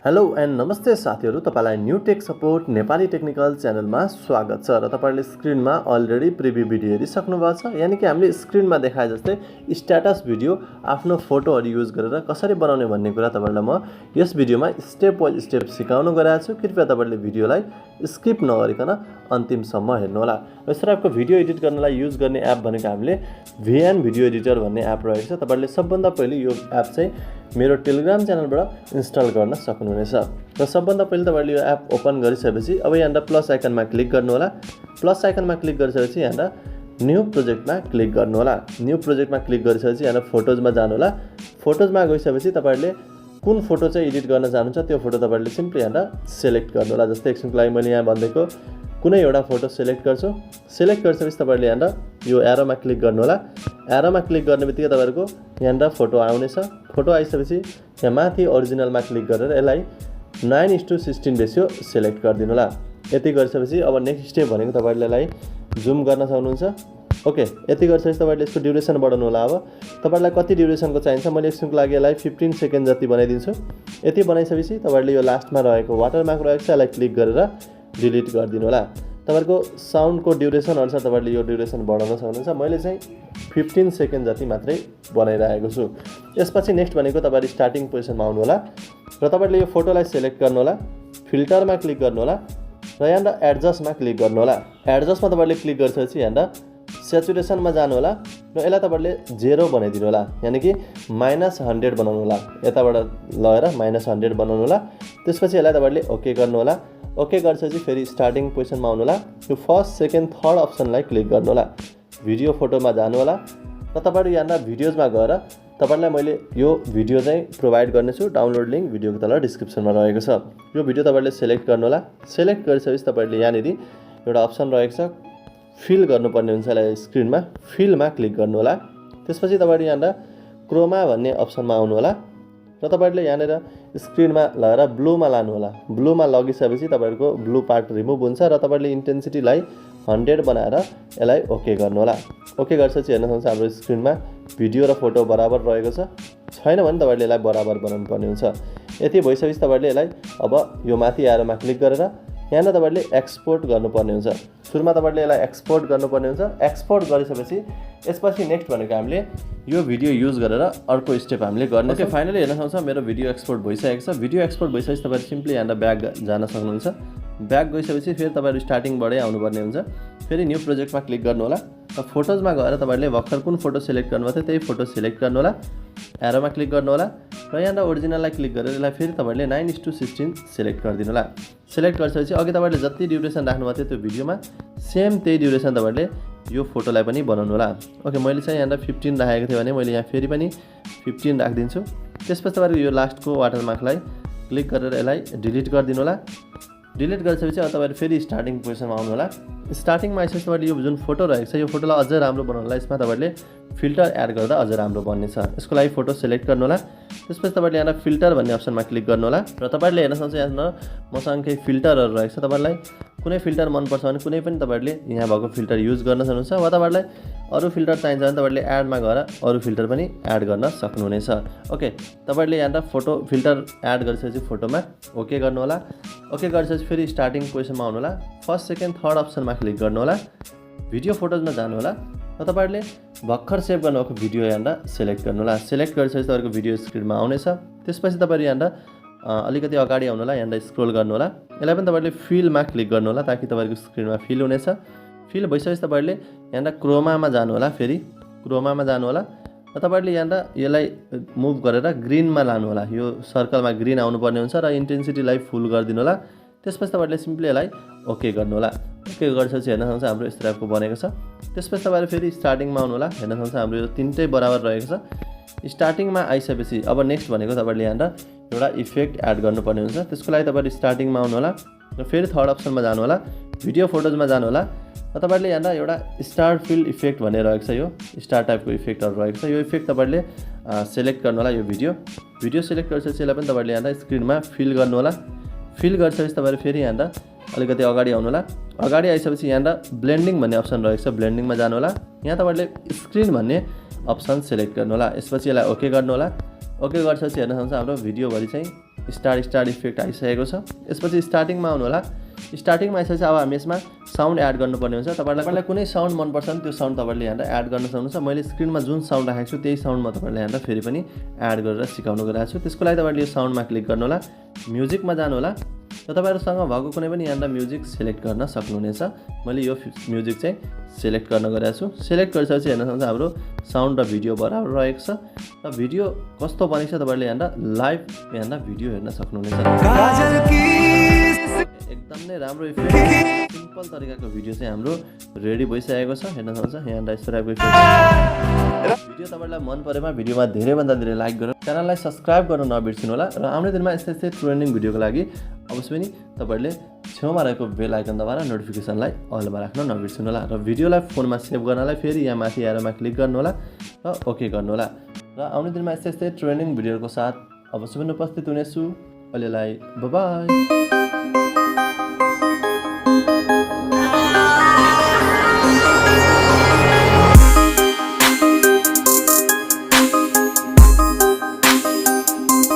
Hello and नमस्ते साथीहरु, तपाईलाई new tech support Nepali technical च्यानलमा स्वागत छ र तपाईले स्क्रिनमा अलरेडी प्रिभ्यू भिडियो हेरिसक्नु भएको छ। यानी कि हामीले स्क्रिनमा देखाए जस्तै स्ट्याटस भिडियो आफ्नो फोटोहरु युज गरेर कसरी बनाउने भन्ने कुरा तपाईलाई म यस भिडियोमा स्टेप बाइ स्टेप सिकाउन गइरहेको छु। कृपया तपाईले भिडियोलाई स्किप नगरिकन अन्तिमसम्म हेर्नु होला। यस टाइपको भिडियो एडिट गर्नलाई युज गर्ने एप भनेको हामीले VN भिडियो एडिटर भन्ने एप रहेको छ। तपाईले सबभन्दा पहिले यो एप चाहिँ मेरो टेलिग्राम च्यानलबाट इन्स्टल गर्न सक्नुहुनेछ। र सबभन्दा पहिले तपाईले यो एप ओपन गरिसकेपछि अब यहाँ प्लस आइकनमा क्लिक गर्नु होला। प्लस आइकनमा क्लिक गरिसकेपछि यहाँ न्यू प्रोजेक्टमा क्लिक गर्नु होला। न्यू प्रोजेक्टमा क्लिक गरिसकेपछि यहाँ फोटोजमा जानु होला। फोटोजमा गइसकेपछि तपाईले कुन फोटो चाहिँ एडिट गर्न चाहनुहुन्छ त्यो फोटो तपाईले सिम्पली यहाँ सिलेक्ट गर्नु होला। जस्तै एकछिनको लागि मैले यहाँ भन्देको कुनै एउटा फोटो सिलेक्ट गर्छु। सिलेक्ट गरिसकेपछि तपाईले यहाँ यो एरोमा क्लिक गर्नु होला। एरोमा क्लिक गर्नेबित्तिकै तपाईहरुको यहाँ फोटो आउनेछ। फोटो आइसकेपछि यहाँ माथि ओरिजिनलमा क्लिक गरेर यसलाई 9:16 रेशियो सिलेक्ट गरिदिनु होला। यति गरिसकेपछि अब नेक्स्ट स्टेप भनेको तपाईले यसलाई जुम गर्न सक्नुहुन्छ। ओके, यति गरिसकेपछि तपाईले यसको ड्युरेसन बढाउनु होला। अब तपाईलाई कति ड्युरेसनको चाहिन्छ मैले एकछिनको लागि यसलाई 15 सेकेन्ड जति बनाइदिन्छु। यति बनाइसकेपछि तपाईले यो लास्टमा रहेको वाटरमार्क रहेको छ यसलाई क्लिक गरेर डिलिट गरिदिनु होला। तपाईको साउन्डको ड्युरेसन अनुसार तपाईले यो ड्युरेसन बढाउन सक्नुहुन्छ। मैले चाहिँ 15 सेकेन्ड जति मात्रै बनाइरहेको छु। यसपछि नेक्स्ट भनेको तपाईले स्टार्टिङ पोजिसनमा आउनु होला र तपाईले यो फोटोलाई सिलेक्ट गर्नु होला। फिल्टरमा क्लिक गर्नु होला र यहाँ एडजस्टमा क्लिक गर्नु होला। एडजस्टमा तपाईले क्लिक गरिसकेपछि यहाँ स्याचुरेसनमा जानु होला र यसलाई तपाईले 0 बनाइदिनु होला। यानी कि -100 बनाउनु होला। यताबाट लगेर -100 बनाउनु होला। त्यसपछि यसलाई तपाईले ओके गर्नु होला। ओके गरिसकेपछि फेरि स्टार्टिङ पोजिसनमा आउनु होला। यो फर्स्ट सेकेन्ड थर्ड अप्सनलाई क्लिक गर्नु होला। भिडियो फोटोमा जानु होला र तपाईहरु यहाँ भिडियोजमा गएर तपाईलाई मैले यो भिडियो चाहिँ प्रोभाइड गर्नेछु। डाउनलोड लिंक भिडियोको तल डिस्क्रिप्सनमा रहेको छ। यो भिडियो तपाईले सिलेक्ट गर्नु होला। सिलेक्ट गरिसकेपछि तपाईले यहाँनेरि एउटा अप्सन रहेको छ फिल गर्नुपर्ने हुन्छ। यसलाई स्क्रिनमा फिलमा क्लिक गर्नु होला। त्यसपछि तपाईहरु यहाँ क्रोमा भन्ने अप्सनमा आउनु होला र तपाईहरुले यहाँनेर स्क्रिनमा लगाएर ब्लूमा लानु होला। ब्लूमा लगिसकेपछि तपाईहरुको ब्लू पार्ट रिमुभ हुन्छ र तपाईहरुले इन्टेन्सिटीलाई 100 बनाएर यसलाई ओके गर्नु होला। ओके गरिसकेपछि हेर्न सक्नुहुन्छ हाम्रो स्क्रिनमा भिडियो र फोटो बराबर रहेको छ। छैन भने तपाईहरुले यसलाई बराबर बनाउनु पर्ने हुन्छ। यति भइसकेपछि तपाईहरुले यसलाई अब यो माथि एरोमा क्लिक गरेर यहाँ तपाईहरुले एक्सपोर्ट गर्नुपर्ने हुन्छ। सुरुमा तपाईहरुले यसलाई एक्सपोर्ट गर्नुपर्ने हुन्छ। एक्सपोर्ट गरिसकेपछि यसपछि नेक्स्ट भनेको हामीले यो भिडियो युज गरेर अर्को स्टेप हामीले गर्ने। ओके, फाइनली हेर्न सक्नुहुन्छ मेरो भिडियो एक्सपोर्ट भइसकेको छ। भिडियो एक्सपोर्ट भइसकेपछि तपाईहरु सिम्पली यहाँ ब्याक जान सक्नुहुन्छ। ब्याक गइसकेपछि फेरि तपाईहरु स्टार्टिङबाटै आउनुपर्ने हुन्छ। फेरि न्यू प्रोजेक्टमा क्लिक गर्नु होला र फोटोजमा गएर तपाईहरुले भर्खर कुन फोटो सिलेक्ट गर्नुभयो त्यही फोटो सिलेक्ट गर्नु होला। एरोमा क्लिक गर्नु होला र यहाँ ओरिजिनललाई क्लिक गरेर यसलाई फेरि तपाईहरुले 9:16 सिलेक्ट गरिदिनु होला। सिलेक्ट गरिसकेपछि अघि तपाईहरुले जति ड्युरेसन राख्नुभएको थियो त्यो भिडियोमा सेम त्यही ड्युरेसन तपाईहरुले यो फोटोलाई पनि बनाउनु होला। ओके, मैले चाहिँ यहाँ 15 राखेको थिएँ भने मैले यहाँ फेरि पनि 15 राखिदिन्छु। त्यसपछि तपाईहरुले यो लास्टको वाटरमार्कलाई क्लिक गरेर यसलाई डिलिट गरिदिनु होला। डिलिट गरिसकेपछि अब तपाईहरु फेरि स्टार्टिङ पोजिसनमा आउनु होला। स्टार्टिङमा आइसकेपछि तपाईले यो जुन फोटो रहेको छ यो फोटोलाई अझ राम्रो बनाउनलाई यसमा तपाईले फिल्टर एड गर्दा अझ राम्रो बन्नेछ। यसको लागि फोटो सिलेक्ट गर्नु होला। त्यसपछि तपाईले यहाँ फिल्टर भन्ने अप्सनमा क्लिक गर्नु होला र तपाईहरुले हेर्न सक्नुहुन्छ यहाँ मसँग केही फिल्टरहरु रहेको छ। तपाईलाई कुनै फिल्टर मन पर्छ भने कुनै पनि तपाईहरुले यहाँ भएको फिल्टर युज गर्न सक्नुहुन्छ वा तपाईहरुलाई अरु फिल्टर चाहिन्छ भने तपाईहरुले एडमा गएर अरु फिल्टर पनि एड गर्न सक्नुहुनेछ। ओके, तपाईहरुले यहाँ फोटो फिल्टर एड गरिसकेपछि फोटोमा ओके गर्नु होला। ओके गरिसकेपछि फेरि स्टार्टिङ पोजिसनमा आउनु होला। फर्स्ट सेकेन्ड थर्ड अप्सनमा क्लिक गर्नु होला। भिडियो फोटोजमा जानु होला र तपाईहरुले भर्खर सेभ गर्नुभएको भिडियो यहाँ सिलेक्ट गर्नु होला। सिलेक्ट गरिसकेपछि तपाईहरुको भिडियो स्क्रिनमा आउनेछ। त्यसपछि तपाईहरु यहाँ अलिकति अगाडि आउनु होला। यहाँ स्क्रोल गर्नु होला। यसलाई पनि तपाईहरुले फिलमा क्लिक गर्नु होला ताकि तपाईहरुको स्क्रिनमा फिल हुनेछ। फिल भइसकेपछि तपाईहरुले यहाँ क्रोमामा जानु होला। फेरि क्रोमामा जानु होला र तपाईहरुले यहाँ यसलाई मुभ गरेर ग्रीनमा लानु होला। यो सर्कलमा ग्रीन आउनुपर्ने हुन्छ र इन्टेन्सिटीलाई फुल गरिदिनु होला। त्यसपछि तपाईहरुले सिम्पली यसलाई ओके गर्नु होला। ओके गरिसकेपछि हेर्न सक्नुहुन्छ हाम्रो यस्तो टाइपको बनेको छ। त्यसपछि तपाईहरु फेरि स्टार्टिङमा आउनु होला। हेर्न सक्नुहुन्छ हाम्रो यो तीनटै बराबर रहेको छ। स्टार्टिङमा आइसकेपछि अब नेक्स्ट भनेको तपाईहरुले यहाँ एउटा इफेक्ट एड गर्नुपर्ने हुन्छ। त्यसको लागि तपाईहरु स्टार्टिङमा आउनु होला र फेरि थर्ड अप्सनमा जानु होला। भिडियो फोटोजमा जानु होला र तपाईहरुले यहाँ एउटा स्टार फिल इफेक्ट भन्ने रहेको छ। यो स्टार टाइपको इफेक्टहरु रहेको छ। यो इफेक्ट तपाईहरुले सिलेक्ट गर्नु होला। यो भिडियो सिलेक्ट गरिसकेपछि यसलाई पनि तपाईहरुले यहाँ स्क्रिनमा फिल गर्नु होला। फिल गरिसकेपछि तपाईहरु फेरि यहाँ अलिकति अगाडि आउनु होला। अगाडि आइसकेपछि यहाँ ब्लेन्डिङ भन्ने अप्सन रहेको छ। ब्लेन्डिङमा जानु होला। यहाँ तपाईहरुले स्क्रिन भन्ने अप्सन सिलेक्ट गर्नु होला। यसपछि यसलाई ओके गर्नु होला। ओके गरिसकेपछि हेर्न सक्नुहुन्छ हाम्रो भिडियोभरि चाहिँ स्टार्ट इफेक्ट आइसकेको छ। यसपछि स्टार्टिङमा आउनु होला। स्टार्टिङमा आइसकेपछि अब हामी यसमा साउन्ड एड गर्नुपर्ने हुन्छ। तपाईलाई कुनै साउन्ड मनपर्छ भने त्यो साउन्ड तपाईँले यहाँनिर एड गर्न सक्नुहुन्छ। मैले स्क्रिनमा जुन साउन्ड राखेको छु त्यही साउन्ड म तपाईँलाई यहाँनिर फेरि पनि एड गरेर सिकाउनु गइरहेको छु। त्यसको लागि तपाईँले यो साउन्डमा क्लिक गर्नु होला, म्युजिकमा जानु होला र तपाईँहरूसँग भएको कुनै पनि यहाँनिर म्युजिक सेलेक्ट गर्न सक्नुहुनेछ। मैले यो म्युजिक चाहिँ सेलेक्ट गर्न गइरहेको छु। सेलेक्ट गरिसकेपछि हेर्न सक्नुहुन्छ हाम्रो साउन्ड र भिडियो बराबर रहेको छ र भिडियो कस्तो बनेको छ तपाईँले यहाँनिर लाइभ यहाँनिर भिडियो हेर्न सक्नुहुनेछ। एकदम नै राम्रो इफेक्ट सिम्पल तरिकाको भिडियो चाहिँ हाम्रो रेडी भइसकेको छ। हेर्न सक्नुहुन्छ यहाँनिर यस्तो टाइपको इफेक्ट। भिडियो तपाईँलाई मन परेमा भिडियोमा धेरैभन्दा धेरै लाइक गरेर च्यानललाई सब्स्क्राइब गर्न नबिर्सिनु होला र आउने दिनमा यस्तै ट्रेन्डिङ भिडियोको लागि अवश्य पनि तपाईँले छेउमा रहेको बेल आइकन दबाएर नोटिफिकेसनलाई अलमा राख्न नबिर्सिनु होला र भिडियोलाई फोनमा सेभ गर्नलाई फेरि यहाँ माथि एरोमा क्लिक गर्नु होला र ओके गर्नु होला र आउने दिनमा यस्तै ट्रेन्डिङ भिडियोको साथ अवश्य पनि उपस्थित हुनेछु। अहिलेलाई बाइ बाइ।